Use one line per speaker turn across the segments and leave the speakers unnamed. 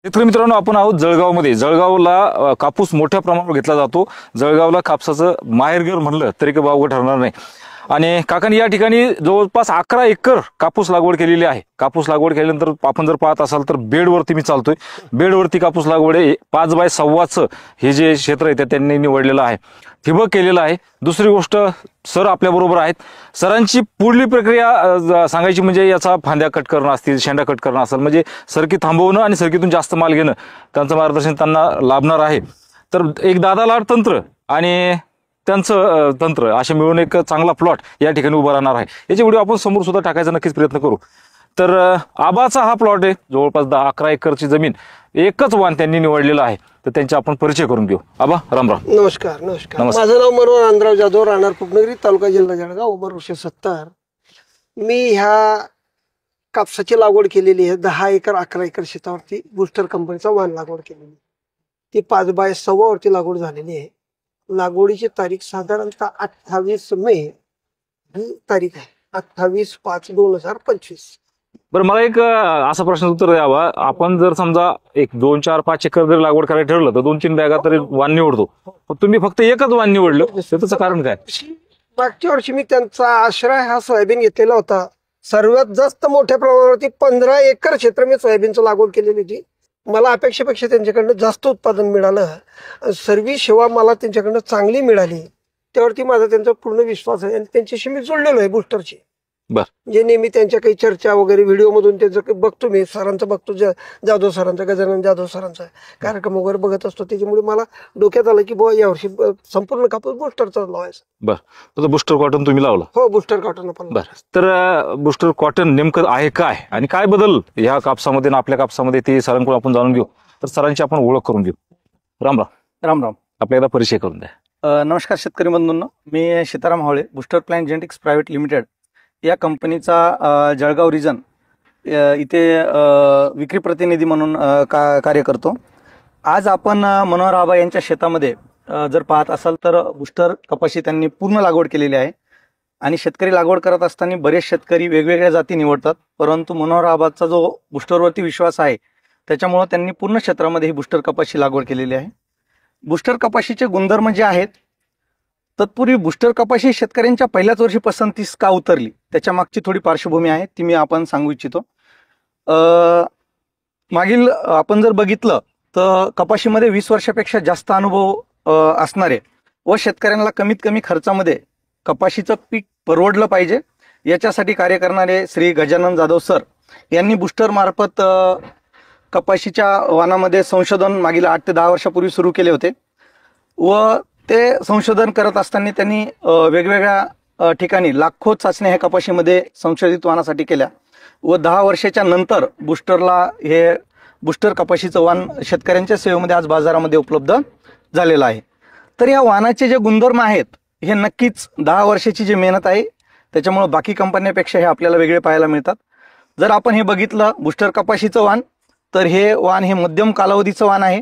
शेतकरी मित्रांनो, आपण आहोत जळगावमध्ये. जळगावला कापूस मोठ्या प्रमाणावर घेतला जातो. जळगावला कापसाचं माहेरघर म्हणलं तरी काही वावगं ठरणार नाही. आणि काकांनी या ठिकाणी जवळपास 11 एकर कापूस लागवड केलेली आहे. कापूस लागवड केल्यानंतर आपण जर पाहत असाल तर बेडवरती मी चालतोय. बेडवरती कापूस लागवड आहे. 5x6 हे जे क्षेत्र आहे ते त्यांनी निवडलेलं आहे. ठिबक केलेलं आहे. दुसरी गोष्ट, सर आपल्या बरोबर आहेत. सरांची पुढली प्रक्रिया सांगायची म्हणजे याचा फांद्या कट करणं असतील, शेंडा कट करणं असेल, म्हणजे सरकी थांबवणं आणि सरकीतून जास्त माल घेणं, त्यांचं मार्गदर्शन त्यांना लाभणार आहे. तर एक दादा लाड तंत्र आणि त्यांचं तंत्र असे मिळून एक चांगला प्लॉट या ठिकाणी उभा राहणार आहे. याचे व्हिडिओ आपण समोर सुद्धा टाकायचा नक्कीच प्रयत्न करू. तर आबाचा हा प्लॉट आहे. जवळपास 11 एकरची जमीन, एकच वाण त्यांनी निवडलेला आहे. तर त्यांचा आपण परिचय करून घेऊ. आबा, राम राम.
नमस्कार. माझं नाव मनोहर आनंदराव जाधव, राहणार कुपनगरी, तालुका जिल्हा जळगाव, उमर वर्ष 70. मी ह्या कापसाची लागवड केलेली आहे. 10 एकर 11 एकर शेतावरती बुस्टर कंपनीचा वाण लागवड केलेली. ती 5x6 वरती लागवड झालेली आहे. लागवडीची तारीख साधारणतः 28 मे ही तारीख आहे. 28/5/2025.
बरं, मला एक असा प्रश्न उत्तर द्यावा. आपण जर समजा एक 2, 4, 5 एकर जर लागवड करायला ठरलं तर 2-3 बॅगा तरी वाण निवडतो. तुम्ही फक्त एकच वाण निवडलं, त्याचं कारण काय?
मागच्या वर्षी मी त्यांचा आश्रय हा सोयाबीन घेतलेला होता. सर्वात जास्त मोठ्या प्रमाणावरती 15 एकर क्षेत्र मी सोयाबीनचं लागवड केलेली होती. मला अपेक्षेपेक्षा त्यांच्याकडनं जास्त उत्पादन मिळालं. सर्व सेवा मला त्यांच्याकडनं चांगली मिळाली. त्यावरती माझा त्यांचा पूर्ण विश्वास आहे आणि त्यांच्याशी मी जोडलेलो आहे बुस्टरची. जे नेहमी त्यांच्या काही चर्चा वगैरे व्हिडिओ मधून त्यांचं बघतो, मी सरांचं बघतो, जाधव सरांचा, गजानन जाधव सरांचा कार्यक्रम वगैरे बघत असतो. त्याच्यामुळे मला डोक्यात आलं की बुवा यावर्षी संपूर्ण कापूस बुस्टरचा लावायचा.
बरं, बुस्टर कॉटन तुम्ही लावलं?
हो, बुस्टर कॉटन आपण.
बरं, तर बुस्टर कॉटन नेमकं आहे काय आणि काय बदल ह्या कापसामध्ये आणि आपल्या कापसामध्ये ते सरांकडून आपण जाणून घेऊ. तर सरांची आपण ओळख करून घेऊ. राम राम.
राम राम.
आपल्याला परिचय करून द्या.
नमस्कार शेतकरी बंधूंनो, मी Sitaram Hawale, booster plant genetics private limited या कंपनीचा जळगाव रिजन इथे विक्री प्रतिनिधी म्हणून कार्य करतो. आज आपण मनोहर आबा यांच्या शेतामध्ये जर पाहत असाल तर बुस्टर कपाशी त्यांनी पूर्ण लागवड केलेली आहे. आणि शेतकरी लागवड करत असताना बरेच शेतकरी वेगवेगळ्या जाती निवडतात, परंतु मनोहर आबाचा जो बुस्टरवरती विश्वास आहे त्याच्यामुळे त्यांनी पूर्ण क्षेत्रामध्ये ही बुस्टर कपाशी लागवड केलेली आहे. बुस्टर कपाशीचे गुणधर्म जे आहेत, तत्पूर्वी बुस्टर कपाशी शेतकऱ्यांच्या पहिल्याच वर्षी पसंतीस का उतरली त्याच्या मागची थोडी पार्श्वभूमी आहे, ती मी आपण सांगू इच्छितो. मागील आपण जर बघितलं तर कपाशीमध्ये 20 वर्षापेक्षा जास्त अनुभव असणारे व शेतकऱ्यांना कमीत कमी खर्चामध्ये कपाशीचं पीक परवडलं पाहिजे याच्यासाठी कार्य करणारे श्री गजानन जाधव सर यांनी बुस्टर मार्फत कपाशीच्या वाणामध्ये संशोधन मागील 8 ते 10 वर्षापूर्वी सुरू केले होते. व ते संशोधन करत असताना त्यांनी वेगवेगळ्या ठिकाणी लाखो चाचण्या ह्या कपाशीमध्ये संशोधित वाणासाठी केल्या व 10 वर्षाच्या नंतर बुस्टरला हे बुस्टर कपाशीचं वाण शेतकऱ्यांच्या सेवेमध्ये आज बाजारामध्ये उपलब्ध झालेलं आहे. तर या वाणाचे जे गुणधर्म आहेत हे नक्कीच 10 वर्षाची जी मेहनत आहे त्याच्यामुळे बाकी कंपन्यांपेक्षा हे आपल्याला वेगळे पाहायला मिळतात. जर आपण हे बघितलं बुस्टर कपाशीचं वाण, तर हे वाण हे मध्यम कालावधीचं वाण आहे.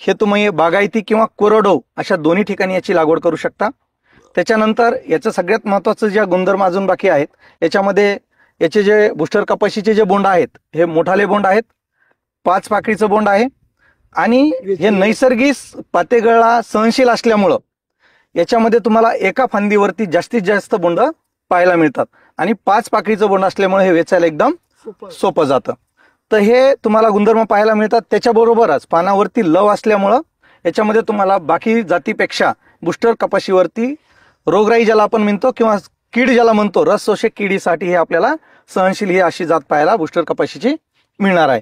हे तुम्ही बागायती किंवा कोरडवाहू अशा दोन्ही ठिकाणी याची लागवड करू शकता. त्याच्यानंतर याचं सगळ्यात महत्त्वाचं जे गुणधर्म अजून बाकी आहेत, याच्यामध्ये याचे जे बुस्टर कपाशीचे जे बोंड आहेत हे मोठाले बोंड आहेत, 5 पाकळीचं बोंड आहे आणि हे नैसर्गिक पातेगळला सहनशील असल्यामुळं याच्यामध्ये तुम्हाला एका फांदीवरती जास्तीत जास्त बोंड पाहायला मिळतात आणि 5 पाकळीचं बोंड असल्यामुळे हे वेचायला एकदम सोपं जातं. तर हे तुम्हाला गुणधर्म पाहायला मिळतात. त्याच्याबरोबरच पानावरती लव असल्यामुळं याच्यामध्ये तुम्हाला बाकी जातीपेक्षा बुस्टर कपाशीवरती रोगराई ज्याला आपण म्हणतो किंवा कीड ज्याला म्हणतो, रस शोषक किडीसाठी हे आपल्याला सहनशील ही अशी जात पाहायला बुस्टर कपाशीची मिळणार आहे.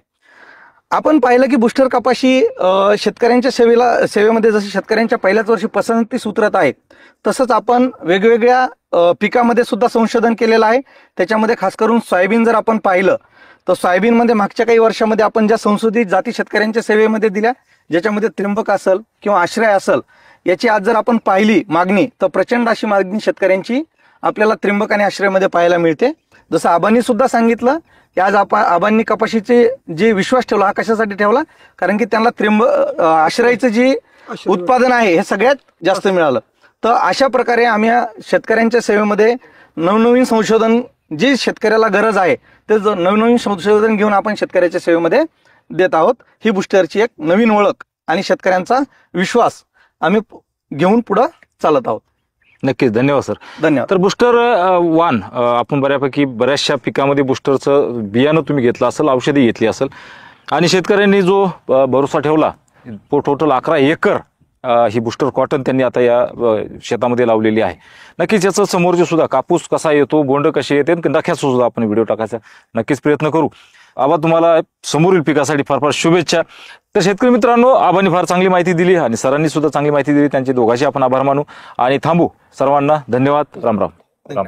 आपण पाहिलं की बुस्टर कपाशी शेतकऱ्यांच्या सेवेमध्ये जसं शेतकऱ्यांच्या पहिल्याच वर्षी पसंतीस उतरत आहे, तसंच आपण वेगवेगळ्या पिकामध्ये सुद्धा संशोधन केलेलं आहे. त्याच्यामध्ये खास करून सोयाबीन जर आपण पाहिलं तर सोयाबीनमध्ये मागच्या काही वर्षामध्ये आपण ज्या संशोधित जाती शेतकऱ्यांच्या सेवेमध्ये दिल्या, ज्याच्यामध्ये त्र्यंबक असेल किंवा आश्रय असेल, याची आज जर आपण पाहिली मागणी तर प्रचंड अशी मागणी शेतकऱ्यांची आपल्याला त्र्यंबक आणि आश्रयमध्ये पाहायला मिळते. जसं आबांनी सुद्धा सांगितलं की आज आबांनी कपाशीचे जे विश्वास ठेवला हा कशासाठी ठेवला, कारण की त्यांना आश्रयचं जे उत्पादन आहे हे सगळ्यात जास्त मिळालं. तर अशा प्रकारे आम्ही शेतकऱ्यांच्या सेवेमध्ये नवनवीन संशोधन जी शेतकऱ्याला गरज आहे ते नवनवीन संशोधन घेऊन आपण शेतकऱ्याच्या सेवेमध्ये देत आहोत. ही बुस्टरची एक नवीन ओळख आणि शेतकऱ्यांचा विश्वास आम्ही घेऊन पुढे चालत आहोत.
नक्कीच, धन्यवाद सर.
धन्यवाद.
तर बुस्टर वान आपण बऱ्यापैकी बऱ्याचशा पिकामध्ये बुस्टरचं बियाणं तुम्ही घेतलं असेल, औषधी घेतली असेल आणि शेतकऱ्यांनी जो भरोसा ठेवला, टोटल 11 एकर ही बुस्टर कॉटन त्यांनी आता या शेतामध्ये लावलेली आहे. नक्कीच याचं समोरचे सुद्धा कापूस कसा येतो, बोंड कशी येते, नख्याचा सुद्धा आपण व्हिडिओ टाकायचा नक्कीच प्रयत्न करू. आबा, तुम्हाला समोरील पिकासाठी फार फार शुभेच्छा. तर शेतकरी मित्रांनो, आबांनी फार चांगली माहिती दिली आणि सरांनी सुद्धा चांगली माहिती दिली. त्यांचे दोघांचे आपण आभार मानू आणि थांबू. सर्वांना धन्यवाद. राम राम.